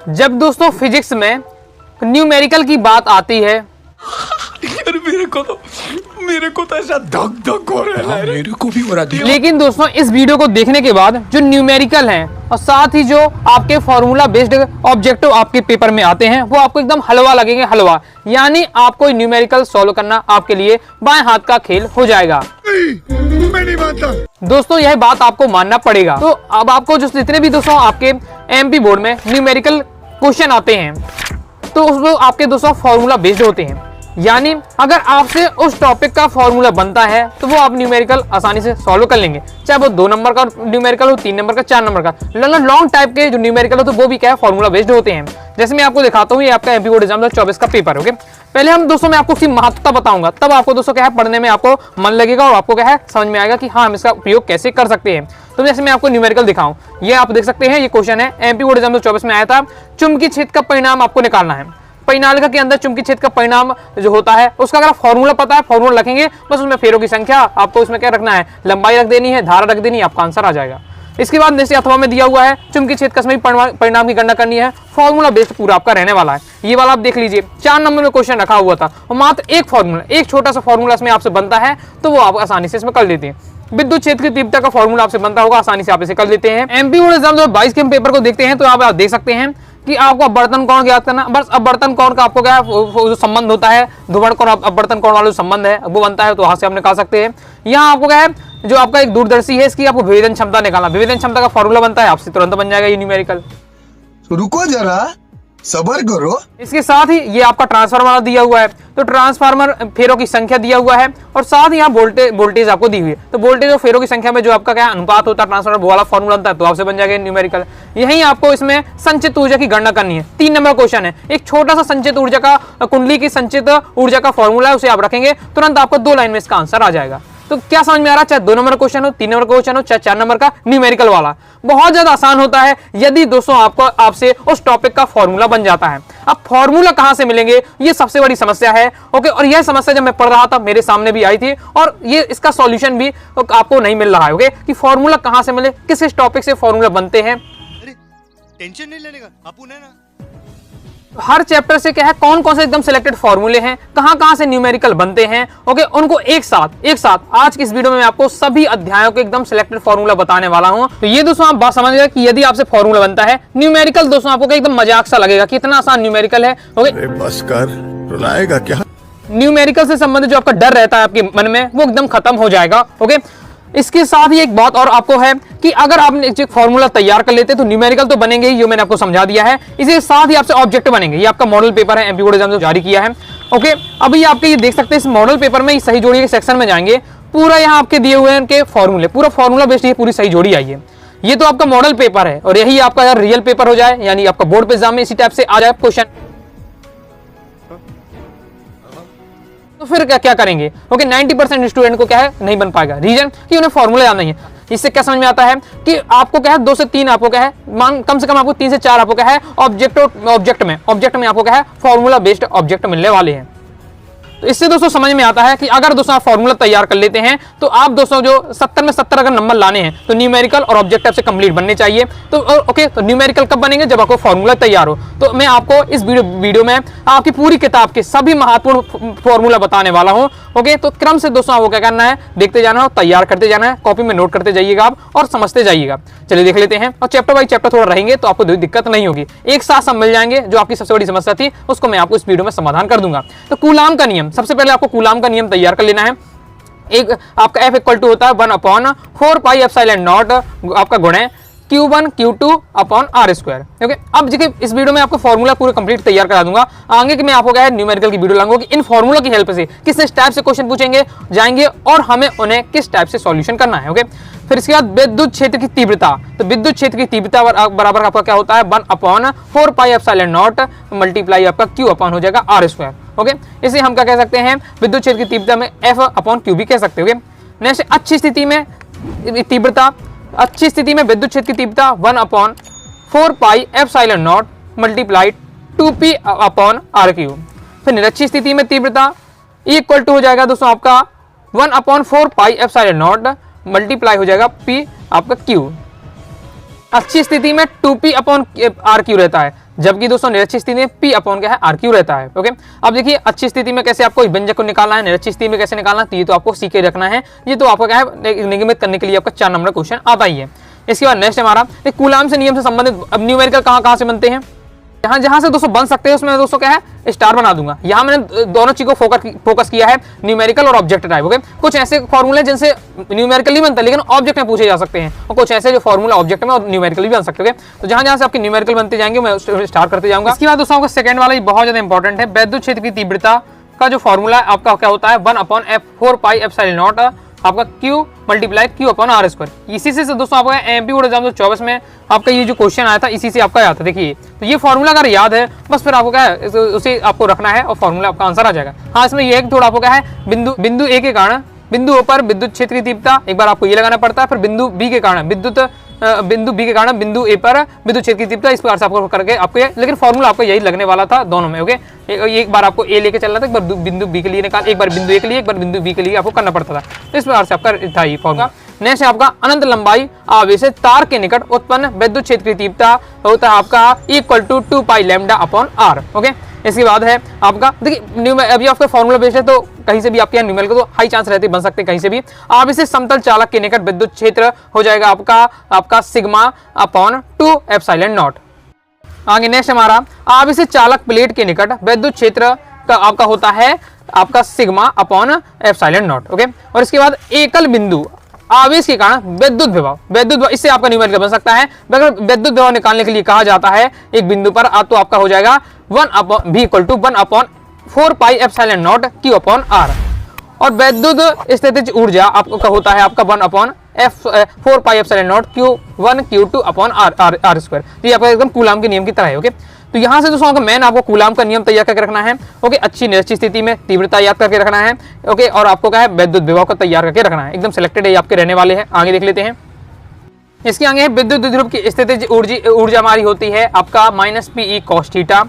जब दोस्तों फिजिक्स में न्यूमेरिकल की बात आती है यार मेरे को तो ऐसा धक धक हो रहा है। मेरे को भी हो रहा है। लेकिन दोस्तों इस वीडियो को देखने के बाद जो न्यूमेरिकल हैं और साथ ही जो आपके फॉर्मूला बेस्ड ऑब्जेक्टिव आपके पेपर में आते हैं वो आपको एकदम हलवा लगेंगे, हलवा। यानी आपको न्यूमेरिकल सॉल्व करना आपके लिए बाएं हाथ का खेल हो जाएगा। मैं नहीं मानता दोस्तों यह बात आपको मानना पड़ेगा। तो अब आपको जो जितने भी दोस्तों आपके एमपी बोर्ड में न्यूमेरिकल क्वेश्चन आते हैं तो उसमें आपके दोस्तों फॉर्मूला बेस्ड होते हैं। यानी अगर आपसे उस टॉपिक का फॉर्मूला बनता है तो वो आप न्यूमेरिकल आसानी से सॉल्व कर लेंगे, चाहे वो 2 नंबर का न्यूमेरिकल हो, 3 नंबर का, 4 नंबर का। लॉन्ग टाइप के जो न्यूमेरिकल हो तो वो भी क्या है, फॉर्मूला बेस्ड होते हैं। जैसे मैं आपको दिखाता हूँ, ये आपका एमपी बोर्ड एग्जाम 24 का पेपर। ओके, पहले हम दोस्तों मैं आपको उसकी महत्ता बताऊंगा, तब आपको दोस्तों क्या है पढ़ने में आपको मन लगेगा और आपको क्या है समझ में आएगा कि हाँ हम इसका उपयोग कैसे कर सकते हैं। तो जैसे मैं आपको न्यूमेरिकल दिखाऊं, ये आप देख सकते हैं, ये क्वेश्चन है एमपी बोर्ड एग्जाम 24 में आया था। चुंबकीय क्षेत्र का परिणाम आपको निकालना है। परिणालिका के अंदर चुंबकीय क्षेत्र का परिणाम जो होता है उसका अगर फॉर्मूला पता है, फॉर्मूला लिखेंगे, बस उसमें फेरों की संख्या आपको उसमें क्या रखना है, लंबाई रख देनी है, धारा रख देनी है, आपका आंसर आ जाएगा। इसके बाद जैसे अथवा में दिया हुआ है चुंबकीय क्षेत्र का सभी परिणाम की गणना करनी है, फॉर्मूला बेस्ड पूरा आपका रहने वाला है। ये वाला आप देख लीजिए, 4 नंबर में क्वेश्चन रखा हुआ था और मात्र एक फॉर्मूला, एक छोटा सा फॉर्मूला इसमें आपसे बनता है तो वो आप आसानी से इसमें कर लेते हैं। विद्युत क्षेत्र की तीव्रता का फॉर्मूला आपसे बनता होगा, आसानी से आप इसे कर लेते हैं। एमपी बोर्ड एग्जाम 22 के पेपर को देखते हैं तो आप देख सकते हैं कि आपको अपवर्तन कोण ज्ञात करना। बस अपवर्तन कोण का आपको क्या है जो संबंध होता है, ध्रुवण कोण अपवर्तन कोण वाला जो संबंध है वो बनता है, तो वहां से हम निकाल सकते हैं। यहाँ आपको क्या है जो आपका एक दूरदर्शी है इसकी आपको विभेदन क्षमता निकालना, विभेदन क्षमता का फॉर्मूला बनता है, आपसे तुरंत बन जाएगा ये न्यूमेरिकल। रुको जरा सबर करो। इसके साथ ही ये आपका ट्रांसफार्मर दिया हुआ है, तो ट्रांसफार्मर फेरों की संख्या दिया हुआ है और साथ ही यहाँ वोल्टेज आपको दी हुई है। तो वोल्टेज और फेरों की संख्या में जो आपका क्या अनुपात होता है ट्रांसफार्मर वो वाला फॉर्मूला बनता है, तो आपसे बन जाएगा न्यूमेरिकल। यही आपको इसमें संचित ऊर्जा की गणना करनी है। 3 नंबर क्वेश्चन है, एक छोटा सा संचित ऊर्जा का, कुंडली की संचित ऊर्जा का फॉर्मूला है, उसे आप रखेंगे, तुरंत आपको 2 लाइन में इसका आंसर आ जाएगा। तो क्या समझ में आ रहा है, चाहे 2 नंबर क्वेश्चन हो, 3 नंबर क्वेश्चन हो, चाहे 4 नंबर का न्यूमेरिकल वाला, बहुत ज्यादा आसान होता है यदि दोस्तों आपसे उस टॉपिक का फॉर्मूला बन जाता है। अब फॉर्मूला कहां से मिलेंगे, ये सबसे बड़ी समस्या है। ओके, और यह समस्या जब मैं पढ़ रहा था मेरे सामने भी आई थी और ये इसका सॉल्यूशन भी आपको नहीं मिल रहा है। ओके, कि फॉर्मूला कहां से मिले, किस टॉपिक से फॉर्मूला बनते हैं। टेंशन नहीं लेने का, अपुन है ना। हर चैप्टर से क्या है कौन कौन से एकदम सिलेक्टेड फॉर्मूले हैं, कहां से न्यूमेरिकल बनते हैं। ओके, उनको एक साथ आज की इस वीडियो में मैं आपको सभी अध्यायों के एकदम सिलेक्टेड फॉर्मूला बताने वाला हूं। तो ये दोस्तों आप बात समझ गए कि यदि आपसे फॉर्मूला बनता है न्यूमेरिकल, दोस्तों आपको एकदम मजाक सा लगेगा कि इतना आसान न्यूमेरिकल है। ओके, बस कर, रुलाएगा क्या। न्यूमेरिकल से संबंधित जो आपका डर रहता है आपके मन में वो एकदम खत्म हो जाएगा। ओके, इसके साथ ही एक बात और आपको है कि अगर आपने एक फॉर्मूला तैयार कर लेते तो न्यूमेरिकल तो बनेंगे ही, ये मैंने आपको समझा दिया है। इसके साथ ही आपसे ऑब्जेक्ट बनेंगे। ये आपका मॉडल पेपर है, एमपी बोर्ड एग्जाम जारी किया है। ओके, अभी आपके ये देख सकते हैं इस मॉडल पेपर में सही जोड़ी के सेक्शन में जाएंगे, पूरा यहाँ आपके दिए हुए हैं उनके फॉर्मूले, पूरा फॉर्मूला बेस्ड ये पूरी सही जोड़ी आई है। ये तो आपका मॉडल पेपर है और यही आपका अगर रियल पेपर हो जाए, यानी आपका बोर्ड पे एग्जाम में इसी टाइप से आ जाए क्वेश्चन, तो फिर क्या करेंगे। ओके, 90% स्टूडेंट को क्या है नहीं बन पाएगा, रीजन कि उन्हें फॉर्मूला याद नहीं है। इससे क्या समझ में आता है कि आपको क्या है 2 से 3 आपको क्या है कम से कम आपको 3 से 4 आपको क्या है ऑब्जेक्ट में आपको क्या है फॉर्मूला बेस्ड ऑब्जेक्ट मिलने वाले हैं। तो इससे दोस्तों समझ में आता है कि अगर दोस्तों आप फॉर्मूला तैयार कर लेते हैं तो आप दोस्तों जो 70 में 70 अगर नंबर लाने हैं तो न्यूमेरिकल और ऑब्जेक्टिव से कंप्लीट बनने चाहिए। तो ओके, तो न्यूमेरिकल कब बनेंगे, जब आपको फॉर्मूला तैयार हो। तो मैं आपको इस वीडियो में आपकी पूरी किताब के सभी महत्वपूर्ण फॉर्मूला बताने वाला हूं। ओके, तो क्रम से दोस्तों आपको क्या करना है, देखते जाना है, तैयार करते जाना है, कॉपी में नोट करते जाइएगा आप और समझते जाइएगा। चलिए देख लेते हैं, और चैप्टर बाई चैप्टर थोड़ा रहेंगे तो आपको दिक्कत नहीं होगी, एक साथ सब मिल जाएंगे। जो आपकी सबसे बड़ी समस्या थी उसको मैं आपको इस वीडियो में समाधान कर दूंगा। तो कूलाम का नियम, सबसे पहले आपको कूलाम का नियम तैयार कर लेना है। एक आपका F इक्वल टू होता है 1/4 पाई एप्सिलॉन नॉट आपका गुण है Q1 Q2 upon R square. Okay, अब देखिए इस वीडियो में आपको फॉर्मूला पूरे कंप्लीट तैयार करा दूंगा। आगे कि मैं आपको क्या है न्यूमेरिकल की वीडियो लाऊंगा कि इन फॉर्मूला की हेल्प से किस टाइप से क्वेश्चन पूछेंगे जाएंगे और हमें उन्हें किस टाइप से सॉल्यूशन करना है। ओके, फिर इसके बाद विद्युत क्षेत्र की तीव्रता, तो विद्युत क्षेत्र की तीव्रता बराबर आपका क्या होता है 1/4 पाई एप्सिलॉन नॉट मल्टीप्लाई आपका Q अपॉन हो जाएगा R स्क्वायर। ओके, इसे हम क्या कह सकते हैं, विद्युत क्षेत्र की तीव्रता में F अपॉन Q भी कह सकते हैं। नेक्स्ट, अच्छी स्थिति में तीव्रता, अच्छी स्थिति में विद्युत क्षेत्र की तीव्रता 1/4 pi epsilon not multiply 2p upon RQ। फिर निरक्षी स्थिति में तीव्रता इक्वल टू हो जाएगा दोस्तों आपका 1/4 पाई एप्सिलॉन नॉट मल्टीप्लाई हो जाएगा p आपका Q। अच्छी स्थिति में 2p अपॉन आर क्यू रहता है, जबकि दोस्तों निरक्षी स्थिति में p अपॉन क्या है आर क्यू रहता है। ओके, अब देखिए अच्छी स्थिति में कैसे आपको व्यंजक को निकालना है, निरक्षी स्थिति में कैसे निकालना है, तो ये तो आपको सीख के रखना है। ये तो आपका क्या है निगमित करने के लिए आपका 4 नंबर क्वेश्चन आता ही है। इसके बाद नेक्स्ट हमारा कूलाम से नियम से संबंधित अब न्यूमेरिकल कहाँ से बनते हैं, जहां से दोस्तों बन सकते हैं उसमें दोस्तों क्या है स्टार बना दूंगा। यहाँ मैंने दोनों चीज को फोकस किया है, न्यूमेरिकल और ऑब्जेक्ट टाइप। ओके, कुछ ऐसे फॉर्मूले जिनसे न्यूमेरिकल नहीं बनता लेकिन ऑब्जेक्ट में पूछे जा सकते हैं, और कुछ ऐसे जो फॉर्मूला ऑब्जेक्ट में और न्यूमेरिकल भी बन सकते हैं। तो जहां से आपके न्यूमेरिकल बनते जाएंगे मैं स्टार्ट करते जाऊंगा। इसके बाद दोस्तों सेकंड वाला बहुत ज्यादा इंपॉर्टेंट है, वैद्युत क्षेत्र की तीव्रता का जो फॉर्मूला आपका क्या होता है 1/4πε0 आपका Q multiply Q upon R square. इसी से दोस्तों आपका एमपी बोर्ड एग्जाम 2024 में आपका ये जो क्वेश्चन आया था इसी से आपका आया था। देखिए तो ये फॉर्मूला अगर याद है बस फिर आपको क्या है उसे आपको रखना है और फॉर्मूला आपका आंसर आ जाएगा। हाँ, इसमें ये एक थोड़ा आपको क्या है बिंदु ए के कारण बिंदु ओ पर विद्युत क्षेत्र की तीव्रता एक बार आपको ये लगाना पड़ता है, फिर बिंदु बी के कारण बिंदु ए पर विद्युत क्षेत्र की तीव्रता, इस प्रकार से आपको करके आपको लेकिन फॉर्मूला आपको यही लगने वाला था दोनों में। ओके, एक बार आपको ए लेके चलना था, एक बार बिंदु बी के लिए निकाल, एक बार बिंदु ए के लिए, एक बार बिंदु बी के लिए आपको करना पड़ता था। तो इस प्रकार से आपका था ये फॉर्मूला। नेक्स्ट है आपका अनंत लंबाई आवेश तार के निकट उत्पन्न विद्युत क्षेत्र की तीव्रता होता है आपका equal to 2π lambda upon R. Okay, इसके बाद है आपका देखिए अभी आपका फॉर्मूला बेस्ड है तो कहीं से भी आपके न्यूमेरिकल तो हाई चांस रहते बन सकते हैं कहीं से भी। आप इसे समतल चालक के निकट विद्युत क्षेत्र हो जाएगा आपका सिग्मा अपॉन 2ε0। आगे नेक्स्ट हमारा आप इसे चालक प्लेट के निकट विद्युत क्षेत्र का आपका होता है आपका सिग्मा अपॉन ε0। ओके, और इसके बाद एकल बिंदु आवेश के कारण विद्युत विभव इससे आपका न्यूमेरिकल बन सकता है। अगर विद्युत विभव निकालने के लिए कहा जाता है एक बिंदु पर तो आपका हो जाएगा 1/4πε0 Q अपॉन आर। और विद्युत स्थितिज ऊर्जा आपका होता है आपका 1/4πε0 Q1 Q2 upon R square. ये आपका एकदम कूलाम के नियम की तरह है। ओके, तो यहाँ से दोस्तों मेन आपको कूलाम का नियम तैयार करके रखना है। ओके, अच्छी निश्चित स्थिति में तीव्रता याद करके रखना है। ओके, और आपको क्या है विद्युत विभव को तैयार करके रखना है। एकदम सिलेक्टेड है आपके रहने वाले हैं। आगे देख लेते हैं, इसके आगे है विद्युत द्विध्रुव की स्थितिज ऊर्जा हमारी होती है आपका -Pe cos थीटा।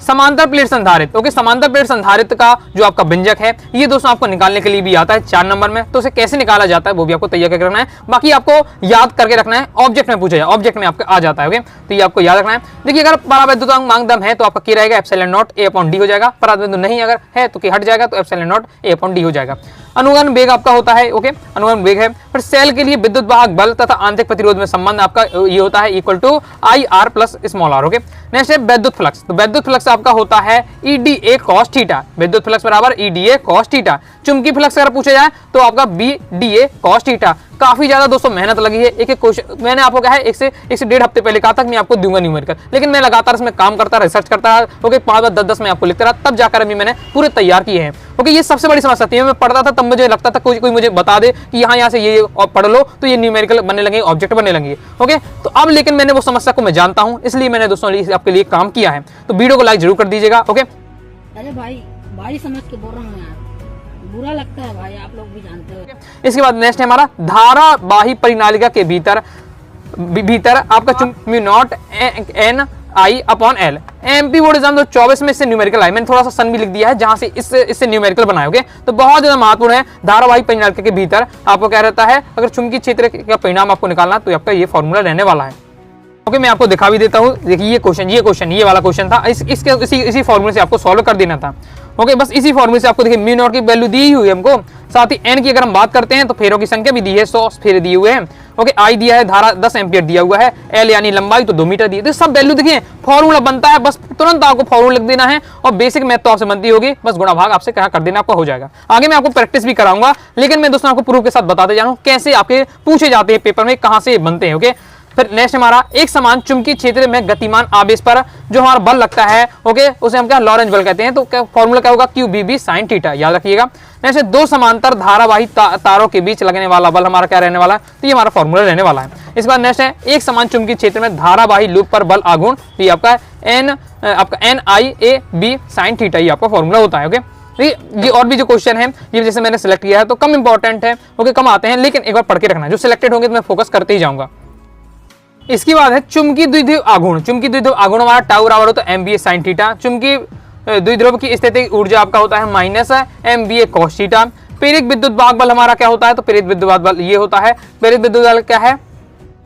समांतर प्लेट संधारित। ओके, समांतर प्लेट संधारित का जो आपका व्यंजक है ये दोस्तों आपको निकालने के लिए भी आता है 4 नंबर में, तो उसे कैसे निकाला जाता है वो भी आपको तैयार करके रखना है। बाकी आपको याद करके रखना है, ऑब्जेक्ट में पूछा जाए, ऑब्जेक्ट में आपका आ जाता है। ओके, तो ये आपको याद रखना है। देखिए अगर परावैद्युतांक मांगदम है तो आपका क्या रहेगा ε0 A अपॉन डी हो जाएगा। परावैद्युत नहीं अगर है तो हट जाएगा तो ε0 A अपॉन डी हो जाएगा। अनुगमन वेग आपका होता है। ओके, अनुगमन वेग है। फिर सेल के लिए विद्युत वाहक बल तथा आंतरिक प्रतिरोध में संबंध आपका ये होता है equal to IR plus small r। Okay, next है विद्युत फ्लक्स। तो विद्युत फ्लक्स आपका होता है EDA cos थीटा। विद्युत फ्लक्स बराबर EDA cos थीटा। चुंबकीय फ्लक्स अगर पूछा जाए तो आपका BDA cos थीटा। काफी ज्यादा दोस्तों मेहनत लगी है। एक क्वेश्चन मैंने आपको क्या है एक से 1.5 हफ्ते पहले कहा था कि मैं आपको दूंगा न्यूमेरिकल, लेकिन मैं लगातार इसमें काम करता रिसर्च करता रहा। ओके, 5-10 में आपको लिखता रहा, तब जाकर अभी मैंने पूरे तैयार किए हैं। ओके, ये सबसे बड़ी समस्या थी। मैं पढ़ता था तब मुझे लगता था कोई मुझे बता दे कि यहाँ से ये पढ़ लो तो ये न्यूमेरिकल बनने लगे, ऑब्जेक्ट बनने लगे। ओके, तो अब लेकिन मैंने वो समस्या को मैं जानता हूँ, इसलिए मैंने दोस्तों आपके लिए काम किया है। तो वीडियो को लाइक जरूर कर दीजिएगा। ओके, अरे भाई समझ के बोल रहा हूँ यार, बुरा लगता है भाई, आप लोग भी जानते हो। इसके बाद नेक्स्ट है हमारा धारावाही परिनालिका के भीतर आपका mu naught NI upon L। MP board exam 2024 में इससे न्यूमेरिकल आए, मैंने थोड़ा सा सन भी लिख दिया है जहां से इससे न्यूमेरिकल बनाए। ओके, तो बहुत ज्यादा महत्वपूर्ण है। धारावाही परिनालिका के भीतर आपको क्या रहता है, अगर चुंबकीय क्षेत्र का परिणाम आपको निकालना तो आपका ये फॉर्मूला रहने वाला है। ओके, मैं आपको दिखा भी देता हूँ। देखिए ये वाला क्वेश्चन था, इसी फॉर्मूले से आपको सॉल्व कर देना था। ओके, बस इसी फॉर्मूले से आपको देखिए म्यू नॉट की वैल्यू दी हुई है हमको, साथ ही n की अगर हम बात करते हैं तो फेरों की संख्या भी दी है, 100 फेरे दिए हुए हैं। ओके, I दिया है, धारा 10 एम्पियर दिया हुआ है, L यानी लंबाई तो 2 मीटर दी है। तो सब वैल्यू देखिए फॉर्मूला बनता है, बस तुरंत आपको फॉर्मूला लिख देना है और बेसिक मैथ तो आपसे बनती होगी, बस गुणा भाग आपसे क्या कर देना आपका हो जाएगा। आगे मैं आपको प्रैक्टिस भी कराऊंगा, लेकिन मैं दोस्तों आपको प्रूफ के साथ बताते जा रहा हूँ कैसे आपके पूछे जाते हैं पेपर में, कहाँ से बनते हैं। ओके, फिर नेक्स्ट हमारा एक समान चुंबकीय क्षेत्र में गतिमान आवेश पर जो हमारा बल लगता है, ओके, उसे हम क्या लॉरेंज बल कहते हैं। तो क्या फॉर्मूला क्या होगा, QBB sin थीटा, याद रखिएगा। नेक्स्ट दो समांतर धारावाही तारों के बीच लगने वाला बल हमारा क्या रहने वाला है, तो ये हमारा फॉर्मूला रहने वाला है। इसके बाद नेक्स्ट है एक समान चुंबकीय क्षेत्र में धारावाही लूप पर बल आघूर्ण, तो ये आपका NIAB sin थीटा, ये आपका फॉर्मूला होता है। ओके, ये और भी जो क्वेश्चन है ये जैसे मैंने सेलेक्ट किया है तो कम इंपॉर्टेंट है। ओके, कम आते हैं, लेकिन एक बार पढ़ के रखना, जो सिलेक्टेड होंगे तो मैं फोकस करते ही जाऊंगा। इसके बाद है चुंबकीय द्विध्रुव आघूर्ण। चुंबकीय द्विध्रुव आघूर्ण हमारा टाउ बराबर होता है MBA sin थीटा। चुंबकीय द्विध्रुव की स्थितिज ऊर्जा आपका होता है -MBA cos थीटा। प्रेरित विद्युत वाहक बल हमारा क्या होता है, तो प्रेरित विद्युत बल ये होता है। प्रेरित विद्युत बल क्या है,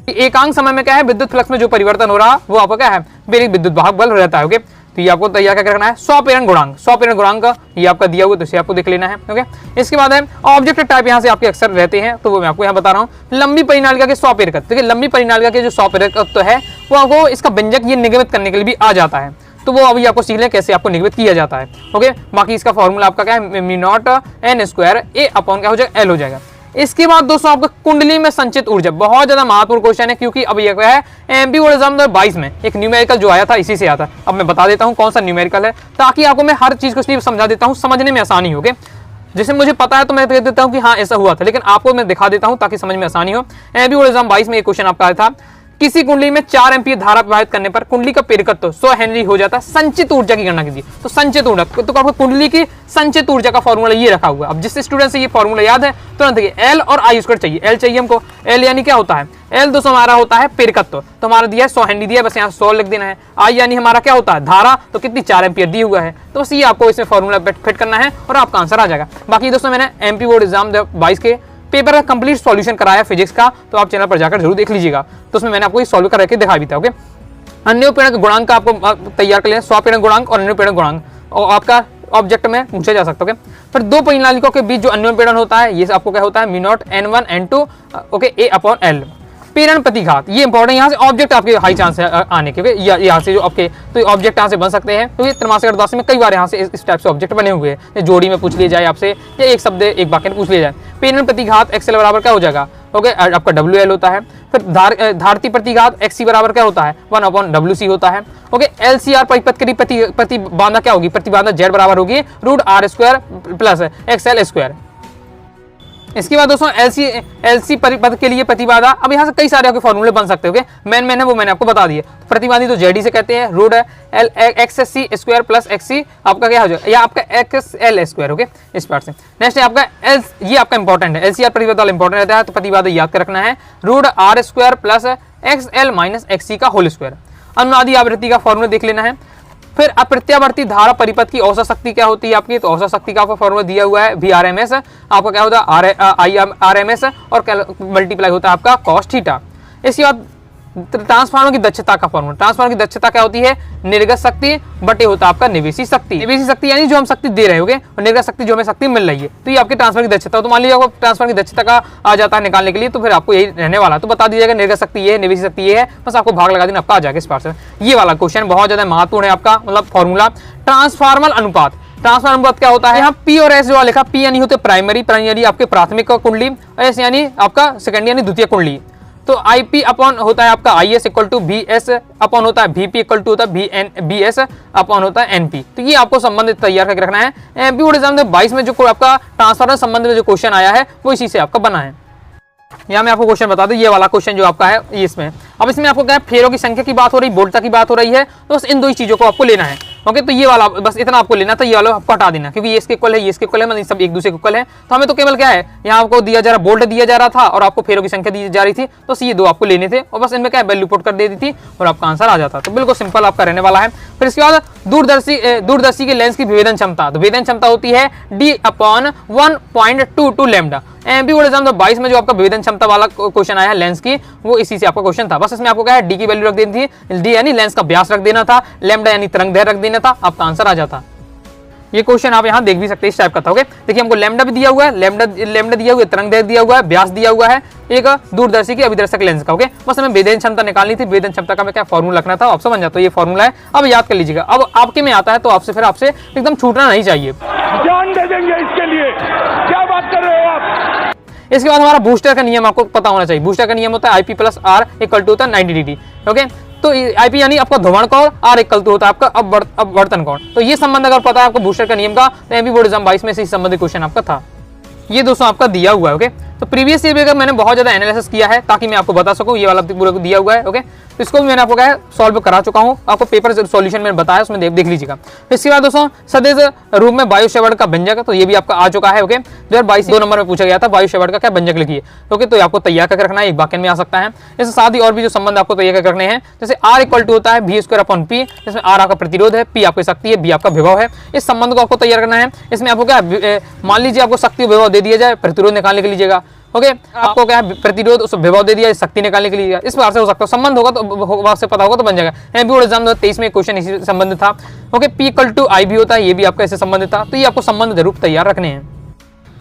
एकांक समय में क्या है, विद्युत फ्लक्स में जो परिवर्तन हो रहा वो आपका क्या है, प्रेरित विद्युत वाहक बल रहता है। ओके, तो ये आपको तैयार क्या करना है, 100 प्रेरण गुणांक, 100 प्रेरण गुणांक ये आपका दिया हुआ, तो इसे आपको देख लेना है। ओके, इसके बाद है ऑब्जेक्ट टाइप, यहाँ से आपके अक्सर रहते हैं, तो वो मैं आपको यहाँ बता रहा हूँ। लंबी परिनालिका के 100 प्रेरक, देखिए लंबी परिनालिका के जो 100 प्रेरक तो है वो आपको इसका व्यंजक ये निगमित करने के लिए भी आ जाता है, तो वो अभी आपको सीख लें कैसे आपको निगमित किया जाता है। ओके, बाकी इसका फॉर्मूला आपका क्या है, mu naught n square a upon क्या हो जाएगा, l हो जाएगा। इसके बाद दोस्तों आपका कुंडली में संचित ऊर्जा, बहुत ज्यादा महत्वपूर्ण क्वेश्चन है, क्योंकि अब ये क्या है एमपी बोर्ड एग्जाम 2022 में एक न्यूमेरिकल जो आया था इसी से आता है। अब मैं बता देता हूँ कौन सा न्यूमेरिकल है, ताकि आपको मैं हर चीज को इसलिए समझा देता हूँ, समझने में आसानी हो। जैसे मुझे पता है तो मैं कह देता हूँ कि हाँ ऐसा हुआ था, लेकिन आपको मैं दिखा देता हूँ ताकि समझ में आसानी हो। एमपी बोर्ड एग्जाम 22 में एक क्वेश्चन आपका आया था, किसी कुंडली में 4 एम्पीयर धारा प्रवाहित करने पर कुंडली का प्रेरकत्व 100 हेनरी हो जाता है, संचित ऊर्जा की गणना कीजिए। तो संचित ऊर्जा, तो आपको कुंडली की संचित ऊर्जा का फॉर्मूला ये रखा हुआ है। अब जिस स्टूडेंट से ये फॉर्मूला याद है तुरंत देखिए, एल और आई स्क्वायर चाहिए। एल चाहिए हमको, एल यानी क्या होता है, एल दोस्तों हमारा होता है प्रेरकत्व, तो हमारा दिया है 100 हेनरी दिया है, बस यहाँ 100 लिख देना है। आई यानी हमारा क्या होता है, धारा, तो कितनी 4 एम्पीयर दी हुआ है, तो बस ये आपको इसमें फॉर्मूला फिट करना है और आपका आंसर आ जाएगा। बाकी दोस्तों मैंने एमपी बोर्ड एग्जाम 22 के पेपर का कंप्लीट सॉल्यूशन कराया फिजिक्स का, तो आप चैनल पर जाकर जरूर देख लीजिएगा, तो उसमें मैंने आपको ये सॉल्व करके दिखा भी था। ओके, अन्य प्रेरण गुणांक का आपको तैयार कर लेना, 100 प्रेरण गुणांक और अन्य प्रेरण गुणांक, और आपका ऑब्जेक्ट में पूछा जा सकता है। फिर दो परिनालिकाओं के बीच जो अन्योन्य प्रेरण होता है, ये आपको क्या होता है, mu naught n1 n2 okay a upon l। प्रेरण प्रतिघात, ये इंपॉर्टेंट, यहाँ से ऑब्जेक्ट आपके हाई चांस है आने के, यहाँ से जो आपके तो ऑब्जेक्ट यहाँ से बन सकते हैं, तो ये त्रैमासिक अर्थशास्त्र में कई बार यहाँ से इस टाइप से ऑब्जेक्ट बने हुए हैं, जोड़ी में पूछ लिया जाए आपसे, या एक शब्द एक वाक्य में पूछ लिया जाए। प्रेरण प्रतिघात एक्सएल बराबर क्या हो जाएगा, ओके आपका WL होता है। फिर धारती प्रतिघात XC बराबर क्या होता है, 1 अपॉन WC होता है। ओके, LCR परिपथ की प्रतिबाधा क्या होगी, प्रतिबाधा Z बराबर होगी √R square plus XL square. इसके बाद दोस्तों LC परिपथ के लिए प्रतिबाधा, अब यहाँ से कई सारे आपके फॉर्मूले बन सकते हैं। मेन है वो मैंने आपको बता दिया, प्रतिबाधी तो ZD से कहते हैं, root XC square plus XC आपका क्या हो जाएगा, या आपका XL स्क्वायर। ओके, इस पार्ट से नेक्स्ट है आपका ये आपका इंपॉर्टेंट है, LCR प्रतिबाधा इंपॉर्टेंट रहता है, तो प्रतिबाधा याद कर रखना है √R square plus XL minus XC का होल स्क्वायर। अनुनादी आवृत्ति का फॉर्मूला देख लेना है। फिर अप्रत्यावर्ती धारा परिपथ की औसत शक्ति क्या होती है आपकी, तो औसत शक्ति का आपका फॉर्मूला दिया हुआ है VRMS, आपका क्या होता है RMS और मल्टीप्लाई होता है आपका cos थीटा। इसके बाद ट्रांसफार्मर की दक्षता का फॉर्मूला, ट्रांसफार्मर की दक्षता क्या होती है, निर्गत शक्ति बटे होता है आपका निवेशी शक्ति। निवेशी शक्ति यानी जो हम शक्ति दे रहे होंगे और निर्गत शक्ति जो हमें शक्ति मिल रही है, तो ये आपके ट्रांसफर की दक्षता हो। तो मान लीजिए आपको ट्रांसफर की दक्षता का आ जाता है निकालने के लिए, तो फिर आपको यही रहने वाला, तो बता दीजिएगा निर्गत शक्ति ये है, निवेशी शक्ति ये है, बस आपको भाग लगा देना, आपका आ जाएगा इस पार्ट से। ये वाला क्वेश्चन बहुत ज्यादा महत्वपूर्ण है आपका, मतलब फॉर्मूला ट्रांसफार्मर अनुपात। ट्रांसफार्मर अनुपात क्या होता है, यहाँ P और S जो लिखा, P यानी होते प्राइमरी यानी आपके प्राथमिक कुंडली, और S यानी आपका सेकेंडरी यानी द्वितीय कुंडली। तो IP अपॉन होता है आपका IS equal to VS upon होता है VP इक्वल टू होता है BS अपॉन होता है NP। तो ये आपको संबंध तैयार करके रखना है। एमपी बोर्ड एग्जाम 22 में जो आपका ट्रांसफार्मर संबंध में जो क्वेश्चन आया है वो इसी से आपका बना है। यहाँ मैं आपको क्वेश्चन बता दूं, ये वाला क्वेश्चन जो आपका है ये इसमें, अब इसमें आपको क्या है, फेरों की संख्या की बात हो रही, वोल्टता की बात हो रही है, तो बस इन दो ही चीजों को आपको लेना है। ओके, तो ये वाला बस इतना आपको लेना था, ये वाला आपको हटा देना, क्योंकि ये इसके इक्वल है, ये इसके इक्वल है, मतलब सब एक दूसरे के इक्वल है। तो हमें तो केवल क्या है, यहाँ आपको दिया जा रहा वोल्ट दिया जा रहा था और आपको फेरों की संख्या दी जा रही थी, तो ये दो आपको लेने थे और बस इनमें क्या वैल्यू पुट कर दे दी थी और आपका आंसर आ जाता। तो बिल्कुल सिंपल आपका रहने वाला है। फिर इसके बाद दूरदर्शी के लेंस की विभेदन क्षमता, तो विभेदन क्षमता होती है D upon 1.22 lambda. MP board exam 22 में जो आपका विभेदन क्षमता वाला क्वेश्चन आया है लेंस की, वो इसी से आपका क्वेश्चन था। बस इसमें आपको क्या है, डी की वैल्यू रख देनी थी, डी यानी लेंस का व्यास रख देना था, लैम्डा यानी तरंग दैर्घ्य रख देना था, आपका आंसर आ जाता। ये क्वेश्चन आप यहाँ देख भी सकते हैं, इस टाइप का था। ओके, देखिए हमको लैम्डा भी दिया हुआ है, लैम्डा दिया हुआ है, तरंग दैर्घ्य दिया हुआ है, व्यास दिया हुआ है एक दूरदर्शी के अभिदर्शक लेंस का। ओके, बस हमें विभेदन क्षमता निकालनी थी, विभेदन क्षमता का मैं क्या फॉर्मूला रखना था, आप समझ जाते हो, ये फॉर्मूला है, अब याद कर लीजिएगा। अब आपके में आता है तो आपसे एकदम छूटना नहीं चाहिए, जान दे देंगे इसके लिए, क्या बात कर रहे हो आप। इसके बाद हमारा बूस्टर का नियम आपको पता होना चाहिए। बूस्टर का नियम होता है IP plus R equal to होता है 90 डिग्री। ओके, तो IP यानी आपका ध्रुवण कोण, R इक्वल टू होता है आपका अपवर्तन कोण। तो ये संबंध अगर पता है आपको बूस्टर का नियम का, तो एमपी बोर्ड एग्जाम 22 में से संबंधित क्वेश्चन आपका था। ये दोस्तों आपका दिया हुआ है। ओके, तो प्रीवियस ईयर में मैंने बहुत ज्यादा एनालिसिस किया है ताकि मैं आपको बता सकूं, ये वाला पूरा दिया हुआ है। ओके, तो इसको भी मैंने आपको क्या सॉल्व करा चुका हूं, आपको पेपर सॉल्यूशन मैंने बताया, उसमें देख लीजिएगा। इसके बाद दोस्तों सदेश रूप में वायु शवड़ का व्यंजक, तो ये भी आपका आ चुका है। ओके, 2022 2 नंबर में पूछा गया था, वायु शवड़ का क्या व्यंजक लिखिए। ओके, तो आपको तैयार करके रखना है, एक वाक्य में आ सकता है। इसके साथ ही और भी जो संबंध आपको तैयार करके रखने हैं, जैसे R इक्वल टू होता है V स्क्वायर अपॉन P, जिसमें R आपका प्रतिरोध है, P आपकी शक्ति है, B आपका विभव है। इस संबंध को आपको तैयार करना है। इसमें आपको क्या, मान लीजिए आपको शक्ति विभव दे दिया जाए, प्रतिरोध निकालने के लीजिएगा, ओके आपको क्या है प्रतिरोध उस विभव दे दिया, शक्ति निकालने के लिए, इस प्रकार से हो सकता है। संबंध होगा तो से पता होगा तो बन जाएगा। एमपी बोर्ड एग्जाम 2023 में क्वेश्चन इसी संबंध था। Okay P equal to I भी होता है, ये भी आपका इससे संबंधित था, तो ये आपको संबंध जरूर तैयार रखने हैं।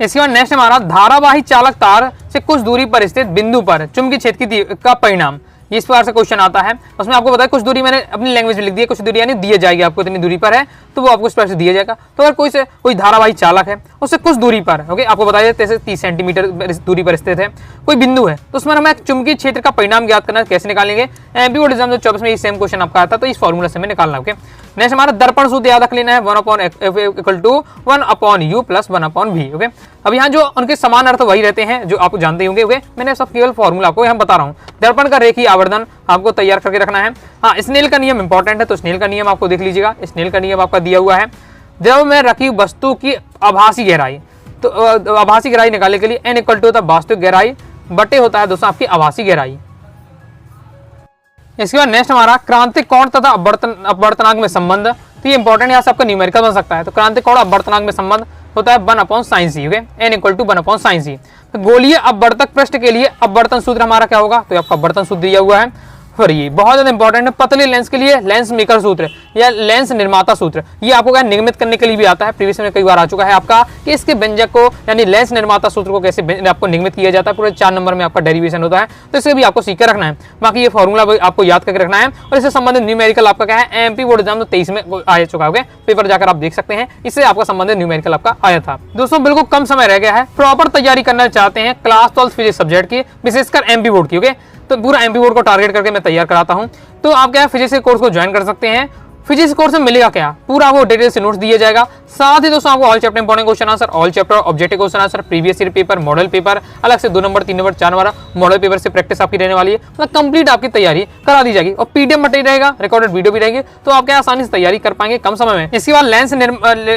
इसके बाद नेक्स्ट हमारा धारावाही चालक तार से कुछ दूरी पर स्थित बिंदु पर चुंबकीय क्षेत्र का परिणाम, इस प्रकार से क्वेश्चन आता है। उसमें आपको बताया कुछ दूरी मैंने अपनी लैंग्वेज में लिख दी है, कुछ दूरी यानी दिए जाएगी आपको इतनी दूरी पर है तो वो आपको इस प्रकार से दिया जाएगा। तो अगर कोई धारावाही चालक है उससे कुछ दूरी पर, ओके आपको बताया जैसे 30 सेंटीमीटर दूरी पर स्थित है कोई बिंदु है, तो उसमें हमें चुंबकीय क्षेत्र का परिणाम ज्ञात करना, कैसे निकालेंगे। एमपी बोर्ड एग्जाम 2024 में ये सेम क्वेश्चन आपका आता है, तो इस फॉर्मूला से हमें निकालना। ओके नेक्स्ट हमारा दर्पण सूत्र याद रख लेना है 1/f equal to 1/u plus 1/v। Okay अब यहाँ जो उनके समान अर्थ वही रहते हैं जो आप जानते होंगे। ओके मैंने सब केवल फॉर्मूला आपको यहाँ बता रहा हूँ। दर्पण का रेखीय आवर्धन आपको तैयार करके रखना है। हाँ स्नेल का नियम इंपॉर्टेंट है, तो स्नेल का नियम आपको देख लीजिएगा। स्नेल का नियम आपका दिया हुआ है, द्रव में रखी वस्तु की आभासी गहराई, तो आभासी गहराई निकालने के लिए n इक्वल टू होता है वास्तविक गहराई बटे होता है दोस्तों आपकी आभासी गहराई। इसके बाद नेक्स्ट हमारा क्रांतिक कोण तथा अपवर्तनांक में संबंध, तो ये इंपॉर्टेंट यहाँ से आपका न्यूमेरिकल बन सकता है। तो क्रांतिक कोण अपवर्तनांक में संबंध होता है 1/sin c। Okay n equal to 1/sin c। तो गोलीय अपवर्तक पृष्ठ के लिए अपवर्तन सूत्र हमारा क्या होगा, तो आपका अपवर्तन सूत्र दिया हुआ है। फिर ये बहुत ज्यादा इंपॉर्टेंट है, पतले लेंस के लिए लेंस मेकर सूत्र या लेंस निर्माता सूत्र, ये आपको क्या निगमित करने के लिए भी आता है। प्रीवियस में कई बार आ चुका है आपका कि इसके व्यंजक को यानी लेंस निर्माता सूत्र को कैसे आपको निगमित किया जाता है, पूरे 4 नंबर में आपका डेरिवेशन होता है, तो इसे भी आपको सीख कर रखना है। बाकी ये फॉर्मूला आपको याद करके रखना है और इससे संबंधित न्यूमेरिकल आपका क्या है एमपी बोर्ड एग्जाम 23 में आ चुका है। पेपर जाकर आप देख सकते हैं, इससे आपका संबंधित न्यूमेरिकल आपका आया था। दोस्तों बिल्कुल कम समय रह गया है, प्रॉपर तैयारी करना चाहते हैं क्लास 12 फिजिक्स सब्जेक्ट की, विशेषकर एमपी बोर्ड की। ओके तो पूरा एमपी बोर्ड को टारगेट करके मैं तैयार कराता हूं, तो आप क्या फिजिक्स के कोर्स को ज्वाइन कर सकते हैं। फिजिक्स कोर्स में मिलेगा क्या, पूरा वो डिटेल से नोट्स दिया जाएगा। साथ ही दोस्तों आपको all chapter important question answer, all chapter objective question answer, previous year paper, model paper अलग से 2 number 3 number 4 number model paper से प्रैक्टिस आपकी रहने वाली है। मतलब कंप्लीट आपकी तैयारी करा दी जाएगी और पीडीएफ मटेरियल रहेगा, रिकॉर्डेड वीडियो भी रहेगी, तो आप क्या आसानी से तैयारी कर पाएंगे कम समय में। इसके बाद लेंस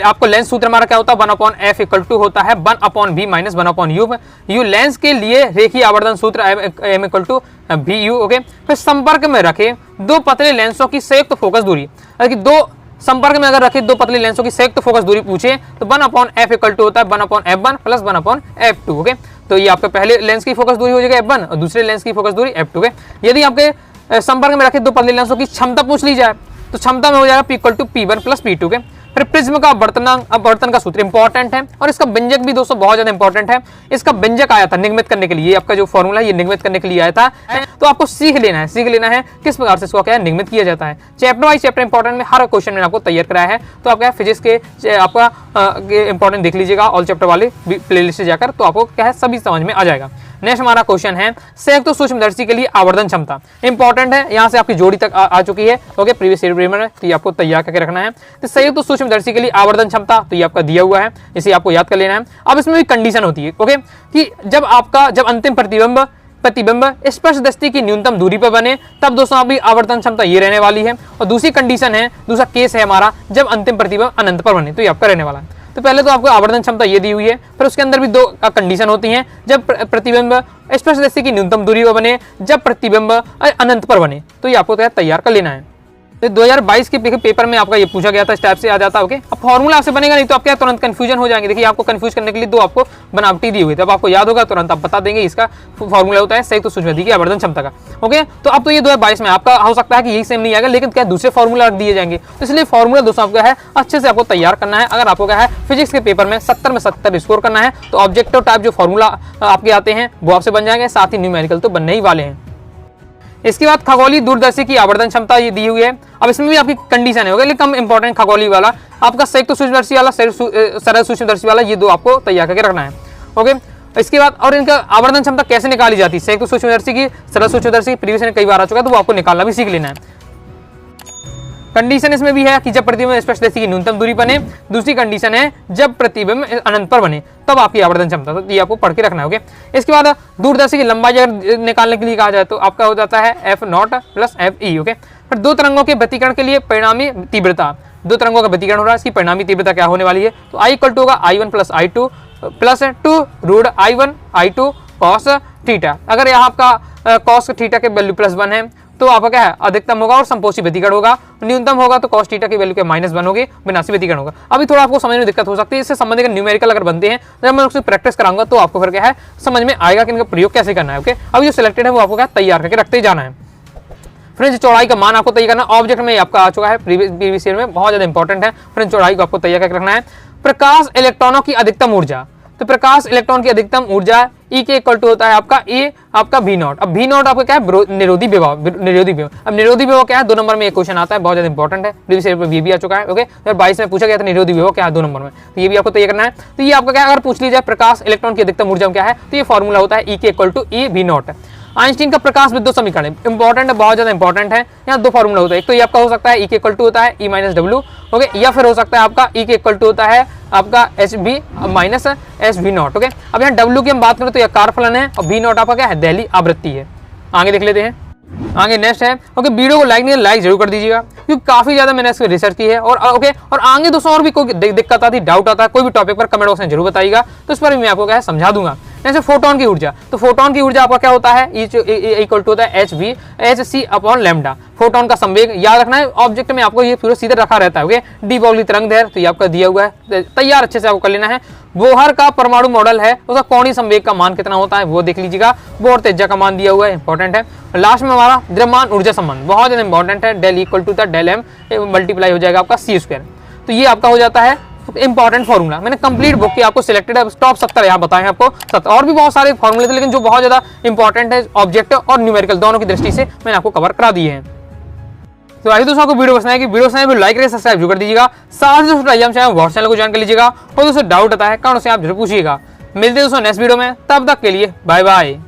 आपको लेंस सूत्र हमारा क्या होता है 1/f इक्वल टू होता है 1/v minus 1/u। You lens के लिए रेखीय आवर्धन सूत्र m equal to vu। Okay फिर संपर्क में रखे 2 पतले लेंसों की संयुक्त फोकस दूरी, दो संपर्क में अगर रखे 2 पतले लेंसों की संयुक्त फोकस दूरी पूछे तो 1/f इक्वल टू होता है 1/f1 प्लस 1/f2। ओके तो ये आपके पहले लेंस की फोकस दूरी हो जाएगा f1 और दूसरे लेंस की फोकस दूरी f2। यदि आपके संपर्क में रखे 2 पतले लेंसों की क्षमता पूछ ली जाए तो क्षमता में हो जाएगा p equal to p1 plus p2 के। फिर प्रिज्म का अपवर्तन का सूत्र इंपॉर्टेंट है और इसका व्यंजक भी दोस्तों बहुत ज्यादा इंपॉर्टेंट है। इसका व्यंजक आया था निगमित करने के लिए, ये आपका जो फॉर्मूला है ये निगमित करने के लिए आया था, तो आपको सीख लेना है किस प्रकार से इसको क्या है निगमित किया जाता है। चैप्टर वाइज चैप्टर इंपॉर्टेंट में हर क्वेश्चन मैंने आपको तैयार कराया है, तो आप क्या फिजिक्स के आपका इंपॉर्टेंट देख लीजिएगा ऑल चैप्टर वाले प्लेलिस्ट से जाकर, तो आपको क्या है सभी समझ में आ जाएगा। नेक्स्ट हमारा क्वेश्चन है संयुक्त सूक्ष्मदर्शी के लिए आवर्धन क्षमता, इंपॉर्टेंट है, यहाँ से आपकी जोड़ी तक आ चुकी है। ओके प्रीवियस ईयर पेपर में, तो ये आपको तैयार करके रखना है। तो संयुक्त सूक्ष्मदर्शी के लिए आवर्धन क्षमता, तो ये आपका दिया हुआ है, इसे आपको याद कर लेना है। अब इसमें भी कंडीशन होती है ओके कि जब अंतिम प्रतिबिंब स्पर्श दृष्टि की न्यूनतम दूरी पर बने तब दोस्तों आपकी आवर्धन क्षमता ये रहने वाली है। और दूसरी कंडीशन है, दूसरा केस है हमारा जब अंतिम प्रतिबिंब अनंत पर बने, तो ये आपका रहने वाला है। तो पहले तो आपको आवर्धन क्षमता ये दी हुई है, फिर उसके अंदर भी 2 कंडीशन होती हैं, जब प्रतिबिंब स्पर्श दृष्टि की न्यूनतम दूरी पर बने, जब प्रतिबिंब अनंत पर बने, तो ये आपको तैयार कर लेना है। तो 2022 के पेपर में आपका ये पूछा गया था, इस टाइप से आ जाता है। ओके अब फॉर्मूला आपसे बनेगा नहीं तो आप क्या तुरंत कंफ्यूजन हो जाएंगे। देखिए आपको कंफ्यूज करने के लिए 2 आपको बनावटी दी हुई थी, अब आपको याद होगा तुरंत आप बता देंगे इसका फॉर्मूला होता है संयुक्त सूक्ष्मदर्शी की आवर्धन क्षमता का। ओके तो अब तो ये 2022 में आपका हो सकता है कि यही सेम नहीं आएगा, लेकिन क्या दूसरे फॉर्मूला रख दिए जाएंगे, तो इसलिए फॉर्मूला दोस्तों आपका है अच्छे से आपको तैयार करना है। अगर आपको क्या है फिजिक्स के पेपर में 70 में 70 स्कोर करना है तो ऑब्जेक्टिव टाइप जो फॉर्मूला आपके आते हैं वो आपसे बन जाएंगे, साथ ही न्यूमेरिकल तो बनने ही वाले हैं। इसके बाद खगोलीय दूरदर्शी की आवर्धन क्षमता ये दी हुई है। अब इसमें भी आपकी कंडीशन है, लेकिन कम इंपॉर्टेंट खगोलीय वाला आपका संयुक्त सूक्ष्मदर्शी वाला सरल सूक्ष्मदर्शी वाला, ये 2 आपको तैयार करके रखना है। ओके इसके बाद और इनका आवर्धन क्षमता कैसे निकाली जाती है, संयुक्त सूक्ष्मदर्शी की सरल सूक्ष्मदर्शी प्रीवियस में कई बार आ चुका है, तो वो आपको निकालना भी सीख लेना है। कंडीशन इसमें भी है कि जब प्रतिबिंब स्पर्श दृष्टि की न्यूनतम दूरी बने, दूसरी कंडीशन है जब प्रतिबिंब अनंत पर बने तब आपकी आवर्धन क्षमता, तो ये आपको पढ़ के रखना है। ओके इसके बाद दूरदर्शी की लंबाई अगर निकालने के लिए कहा जाए तो आपका हो जाता है f0 प्लस fe। ओके फिर 2 तरंगों के व्यतिकरण के लिए परिणामी तीव्रता, 2 तरंगों का व्यतिकरण हो रहा है, इसकी परिणामी तीव्रता क्या होने वाली है, तो I इक्वल टू होगा I1 plus I2 plus 2 root I1 I2 cos theta. अगर यहाँ आपका cos थीटा के वैल्यू +1 है तो आपका क्या है अधिकतम होगा और समपोषी व्यतिकरण होगा, न्यूनतम होगा तो cos थीटा की वैल्यू के -1 होगी, विनाशी व्यतिकरण होगा। अभी थोड़ा आपको समझने में दिक्कत हो सकती है, इससे संबंधित न्यूमेरिकल अगर बनते हैं जब मैं उससे प्रैक्टिस कराऊंगा तो आपको फिर क्या है समझ में आएगा कि इनका प्रयोग कैसे करना है। ओके, अभी जो सिलेक्टेड है वो आपको क्या तैयार करके रखते ही जाना है। फ्रेंड्स चौड़ाई का मान आपको तय करना, ऑब्जेक्ट में आपका आ चुका है प्रीवियस ईयर में, बहुत ज्यादा इंपॉर्टेंट है। फ्रेंड्स चौड़ाई को आपको तैयार करके रखना है। प्रकाश इलेक्ट्रॉनों की अधिकतम ऊर्जा, तो प्रकाश इलेक्ट्रॉन की अधिकतम ऊर्जा E के इक्वल टू होता है आपका E आपका V0। अब V0 आपका क्या है निरोधी विभव, निरोधी विभव। अब निरोधी विभव क्या है 2 नंबर में एक क्वेश्चन आता है, बहुत ज्यादा इंपॉर्टेंट है, प्रीवियस ईयर में ये भी आ चुका है। ओके 2022 में पूछा गया था निरोधी विभव क्या है 2 नंबर में, तो ये भी आपको तय करना है। तो ये आपका क्या अगर पूछ ली जाए प्रकाश इलेक्ट्रॉन की अधिकतम ऊर्जा क्या है तो ये फॉर्मूला होता है E के equal to E V0। Einstein का प्रकाश विद्युत समीकरण इंपॉर्टेंट है, बहुत ज्यादा इंपॉर्टेंट है। यहाँ 2 फॉर्मूला होता है, एक तो ये आपका हो सकता है E के इक्वल टू होता है E - W, ओके, या फिर हो सकता है आपका E के इक्वल टू होता है आपका HV माइनस SV0। ओके, अब यहाँ W की हम बात करें तो यह कारफलन है और V0 आपका क्या है दहली आवृत्ति है। आगे देख लेते हैं, आगे नेक्स्ट है। ओके, वीडियो को लाइक नहीं लाइक जरूर कर दीजिएगा क्योंकि काफी ज्यादा मैंने इसकी रिसर्च की है। और ओके, और आगे दोस्तों और भी कोई दिक्कत आती डाउट आता है कोई भी टॉपिक पर कमेंट बॉक्स में जरूर बताइएगा, तो इस पर भी मैं आपको क्या है समझा दूंगा। जैसे फोटोन की ऊर्जा, तो फोटोन की ऊर्जा आपका क्या होता है इक्वल टू होता है hc/λ। फोटोन का संवेग याद रखना है, ऑब्जेक्ट में आपको ये पूरा सीधे रखा रहता है। ओके, डी ब्रोगली तरंग दैर्घ्य तो ये आपका दिया हुआ है, तैयार अच्छे से आपको कर लेना है। बोहर का परमाणु मॉडल है, उसका कोणीय संवेग का मान कितना होता है वो देख लीजिएगा। बोहर त्रिज्या का मान दिया हुआ है, इंपॉर्टेंट है। लास्ट में हमारा द्रव्यमान ऊर्जा संबंध बहुत ज्यादा इंपॉर्टेंट है, del equal to del M multiply हो जाएगा आपका c²। तो ये आपका हो जाता है इंपॉर्टेंट फॉर्मूला। मैंने कंप्लीट बुक की आपको सिलेक्टेड है टॉप 70 यहाँ बताए हैं आपको 70, और भी बहुत सारे फॉर्मूले थे लेकिन जो बहुत ज्यादा इंपॉर्टेंट है ऑब्जेक्ट और न्यूमेरिकल दोनों की दृष्टि से मैंने आपको कवर करा दिए हैं। तो आइए दोस्तों आपको वीडियो पसंद है कि वीडियो पसंद है लाइक करें सब्सक्राइब जरूर कर दीजिएगा, साथ ही दोस्तों व्हाट्सएप चैनल को ज्वाइन कर लीजिएगा और दोस्तों डाउट आता है कौन से आप जरूर पूछिएगा। मिलते हैं दोस्तों नेक्स्ट वीडियो में, तब तक के लिए बाय बाय।